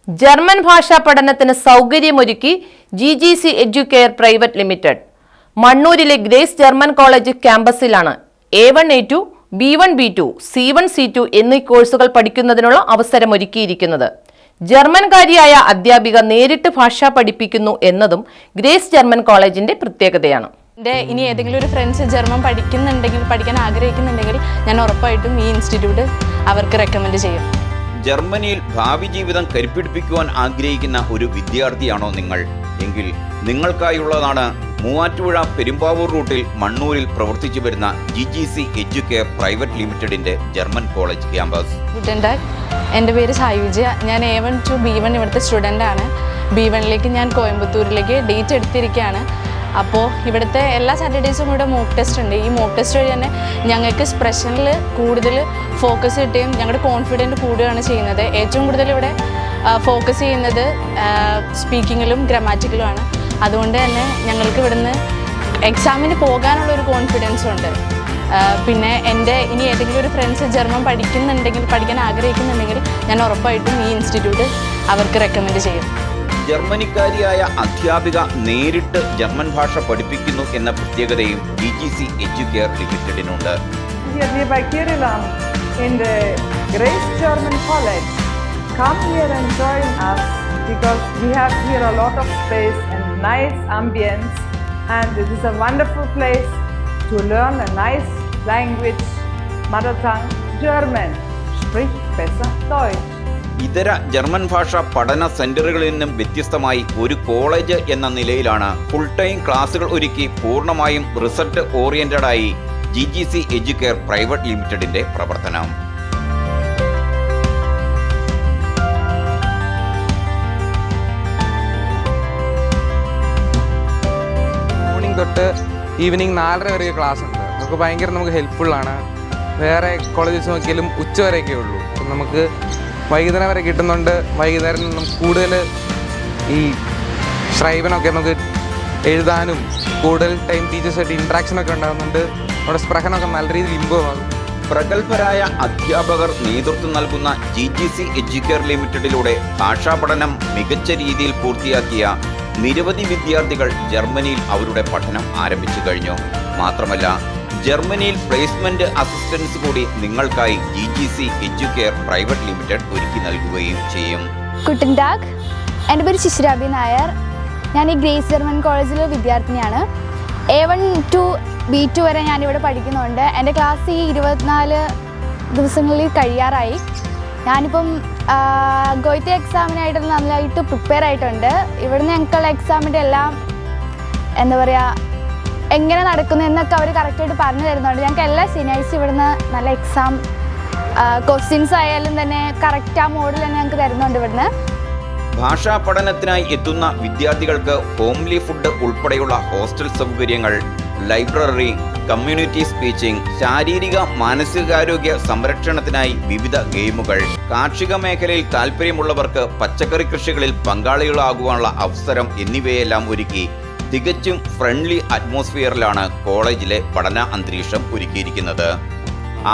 German ഭാഷാ പഠനത്തിന് സൗകര്യമൊരുക്കി GGC എഡ്യൂക്കെയർ പ്രൈവറ്റ് ലിമിറ്റഡ്. മണ്ണൂരിലെ ഗ്രേസ് ജർമ്മൻ കോളേജ് ക്യാമ്പസിലാണ് A1 A2 B1 B2 C1 C2 എന്നീ കോഴ്സുകൾ പഠിക്കുന്നതിനുള്ള അവസരമൊരുക്കിയിരിക്കുന്നത്. ജർമ്മൻകാരിയായ അധ്യാപിക നേരിട്ട് ഭാഷ പഠിപ്പിക്കുന്നു എന്നതും ഗ്രേസ് ജർമ്മൻ കോളേജിന്റെ പ്രത്യേകതയാണ്. ഇനി ഏതെങ്കിലും ഒരു ഫ്രണ്ട്സ് ജർമ്മൻ പഠിക്കാൻ ആഗ്രഹിക്കുന്നുണ്ടെങ്കിൽ ഞാൻ ഉറപ്പായിട്ടും ഈ ഇൻസ്റ്റിറ്റ്യൂട്ട് അവർക്ക് റെക്കമെൻഡ് ചെയ്യും. ജർമ്മനിയിൽ ഭാവി ജീവിതം കരുപ്പിടിപ്പിക്കുവാൻ ആഗ്രഹിക്കുന്ന ഒരു വിദ്യാർത്ഥിയാണോ നിങ്ങൾ എങ്കിൽ നിങ്ങൾക്കായുള്ളതാണ് മൂവാറ്റുപുഴ പെരുമ്പാവൂർ റൂട്ടിൽ മണ്ണൂരിൽ പ്രവർത്തിച്ചു വരുന്ന GGC എഡ്യൂക്കെയർ പ്രൈവറ്റ് ലിമിറ്റഡിന്റെ ജർമ്മൻ കോളേജ് ക്യാമ്പസ്. എൻ്റെ പേര് സായി വിജയ. ഞാൻ A1 to B1 ഇവിടുത്തെ സ്റ്റുഡൻ്റ് ആണ്. B1ലേക്ക് ഞാൻ കോയമ്പത്തൂരിലേക്ക് ഡേറ്റ് എടുത്തിരിക്കുകയാണ്. അപ്പോൾ ഇവിടുത്തെ എല്ലാ സാറ്റർഡേയ്സും ഇവിടെ മോക്ക് ടെസ്റ്റ് ഉണ്ട്. ഈ മോക്ക് ടെസ്റ്റ് വഴി തന്നെ ഞങ്ങൾക്ക് സ്പ്രെഷനിൽ കൂടുതൽ ഫോക്കസ് കിട്ടുകയും ഞങ്ങളുടെ കോൺഫിഡൻറ്റ് കൂടുകയാണ് ചെയ്യുന്നത്. ഏറ്റവും കൂടുതൽ ഇവിടെ ഫോക്കസ് ചെയ്യുന്നത് സ്പീക്കിങ്ങിലും ഗ്രാമാറ്റിക്കലുമാണ്. അതുകൊണ്ട് തന്നെ ഞങ്ങൾക്ക് ഇവിടുന്ന് എക്സാമിന് പോകാനുള്ളൊരു കോൺഫിഡൻസും ഉണ്ട്. പിന്നെ ഇനി ഏതെങ്കിലും ഒരു ഫ്രണ്ട്സ് ജർമ്മൻ പഠിക്കാൻ ആഗ്രഹിക്കുന്നുണ്ടെങ്കിൽ ഞാൻ ഉറപ്പായിട്ടും ഈ ഇൻസ്റ്റിറ്റ്യൂട്ട് അവർക്ക് റെക്കമെൻഡ് ചെയ്യും. ജർമ്മനിക്കാരിയായ അധ്യാപിക നേരിട്ട് ജർമ്മൻ ഭാഷ പഠിപ്പിക്കുന്നു എന്ന പ്രത്യേകതയും GGC എഡ്യൂക്കെയർ ലിമിറ്റഡിനുണ്ട്. In the Grace German College, come here and join us because we have here a lot of space and nice ambience, and it is a wonderful place to learn a nice language, mother tongue German. Sprich besser Deutsch. ഇതര German ഭാഷ പഠന സെന്ററുകളിൽ നിന്നും വ്യത്യസ്തമായി ഒരു college എന്ന നിലയിലാണ് full time ക്ലാസുകൾ ഒരുക്കി പൂർണ്ണമായും റിസൾട്ട് ഓറിയന്റഡായി GGC എഡ്യൂക്കെയർ പ്രൈവറ്റ് ലിമിറ്റഡിന്റെ പ്രവർത്തനം. മോർണിംഗ് തൊട്ട് ഈവനിങ് 4:30 വരെ ക്ലാസ് ഉണ്ട്. നമുക്ക് ഹെൽപ്ഫുള്ളാണ്. വേറെ കോളേജസ് നോക്കിയാലും ഉച്ചവരെയൊക്കെ ഉള്ളൂ. നമുക്ക് വൈകുന്നേരം വരെ കിട്ടുന്നുണ്ട്. വൈകുന്നേരം നമുക്ക് കൂടുതൽ ഈ ശ്രൈവനൊക്കെ നമുക്ക് എഴുതാനും കൂടുതൽ ടൈം ടീച്ചേഴ്സായിട്ട് ഇൻട്രാക്ഷനൊക്കെ ഉണ്ടാകുന്നുണ്ട്. നമ്മുടെ സ്പ്രഹനൊക്കെ നല്ല രീതിയിൽ ഇമ്പ്രൂവ് ആകും. പ്രഗത്ഭരായ അധ്യാപകർ നേതൃത്വം നൽകുന്ന GGC എഡ്യൂക്കെയർ ലിമിറ്റഡിലൂടെ ഭാഷാ പഠനം മികച്ച രീതിയിൽ പൂർത്തിയാക്കിയ നിരവധി വിദ്യാർത്ഥികൾ ജർമ്മനിയിൽ അവരുടെ പഠനം ആരംഭിച്ചു കഴിഞ്ഞു. മാത്രമല്ല ജർമ്മനിയിൽ പ്ലേസ്മെന്റ് അസിസ്റ്റൻസ് കൂടി നിങ്ങൾക്കായി GGC എഡ്യൂക്കെയർ പ്രൈവറ്റ് ലിമിറ്റഡ് ഒരുക്കി നൽകുകയും ചെയ്യും. Good tag. എൻ്റെ പേര് ശിശിരാബി നായർ. ഞാൻ ഈ ഗ്രേസ് ജർമ്മൻ കോളേജിലെ വിദ്യാർത്ഥിനിയാണ്. A1 to B2 വരെ ഞാനിവിടെ പഠിക്കുന്നുണ്ട്. എൻ്റെ ക്ലാസ് ഈ 24 ദിവസങ്ങളിൽ കഴിയാറായി. ഞാനിപ്പം ഗോയിത്തെ എക്സാമിനായിട്ട് നന്നായിട്ട് പ്രിപ്പയർ ആയിട്ടുണ്ട്. ഇവിടുന്ന് ഞങ്ങൾക്കുള്ള എക്സാമിൻ്റെ എല്ലാം എങ്ങനെ നടക്കുന്നു എന്നൊക്കെ അവർ കറക്റ്റായിട്ട് പറഞ്ഞു തരുന്നുണ്ട്. ഞങ്ങൾക്ക് എല്ലാ ശനിയാഴ്ച ഇവിടുന്ന് നല്ല എക്സാം ക്വസ്റ്റ്യൻസ് ആയാലും തന്നെ കറക്റ്റ് ആ മോഡിൽ തന്നെ ഞങ്ങൾക്ക് തരുന്നുണ്ട്. ഇവിടുന്ന് ഭാഷാ പഠനത്തിനായി എത്തുന്ന വിദ്യാർത്ഥികൾക്ക് ഹോംലി ഫുഡ് ഉൾപ്പെടെയുള്ള ഹോസ്റ്റൽ സൗകര്യങ്ങൾ, ലൈബ്രറി, കമ്മ്യൂണിറ്റി സ്പീച്ചിങ്, ശാരീരിക മാനസികാരോഗ്യ സംരക്ഷണത്തിനായി വിവിധ ഗെയിമുകൾ, കാർഷിക മേഖലയിൽ താല്പര്യമുള്ളവർക്ക് പച്ചക്കറി കൃഷികളിൽ പങ്കാളികളാകുവാനുള്ള അവസരം എന്നിവയെല്ലാം ഒരുക്കി തികച്ചും ഫ്രണ്ട്ലി അറ്റ്മോസ്ഫിയറിലാണ് കോളേജിലെ പഠന അന്തരീക്ഷം ഒരുക്കിയിരിക്കുന്നത്.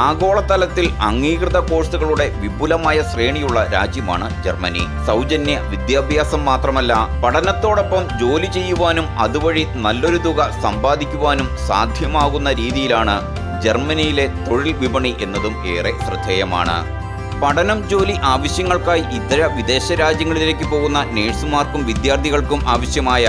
ആഗോളതലത്തിൽ അംഗീകൃത കോഴ്സുകളുടെ വിപുലമായ ശ്രേണിയുള്ള രാജ്യമാണ് ജർമ്മനി. സൗജന്യ വിദ്യാഭ്യാസം മാത്രമല്ല, പഠനത്തോടൊപ്പം ജോലി ചെയ്യുവാനും അതുവഴി നല്ലൊരു തുക സമ്പാദിക്കുവാനും സാധ്യമാകുന്ന രീതിയിലാണ് ജർമ്മനിയിലെ തൊഴിൽ വിപണി എന്നതും ഏറെ ശ്രദ്ധേയമാണ്. പഠനം ജോലി ആവശ്യങ്ങൾക്കായി ഇതര വിദേശ രാജ്യങ്ങളിലേക്ക് പോകുന്ന നേഴ്സുമാർക്കും വിദ്യാർത്ഥികൾക്കും ആവശ്യമായ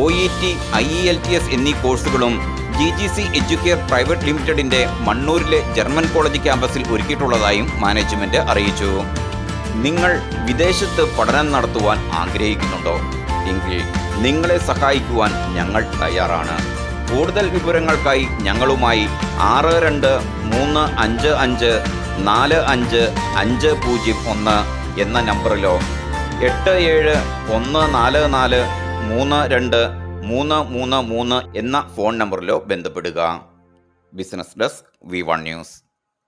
OET, IELTS എന്നീ കോഴ്സുകളും GGC എഡ്യൂക്കെയർ പ്രൈവറ്റ് ലിമിറ്റഡിന്റെ മണ്ണൂരിലെ ജർമ്മൻ കോളേജ് ക്യാമ്പസിൽ ഒരുക്കിയിട്ടുള്ളതായും മാനേജ്മെന്റ് അറിയിച്ചു. നിങ്ങൾ വിദേശത്ത് പഠനം നടത്തുവാൻ ആഗ്രഹിക്കുന്നുണ്ടോ എങ്കിൽ നിങ്ങളെ സഹായിക്കുവാൻ ഞങ്ങൾ തയ്യാറാണ്. കൂടുതൽ വിവരങ്ങൾക്കായി ഞങ്ങളുമായി 6253554550 എന്ന നമ്പറിലോ 8714432333 എന്ന ഫോൺ നമ്പറിലോ ബന്ധപ്പെടുക. Business desk V1 news.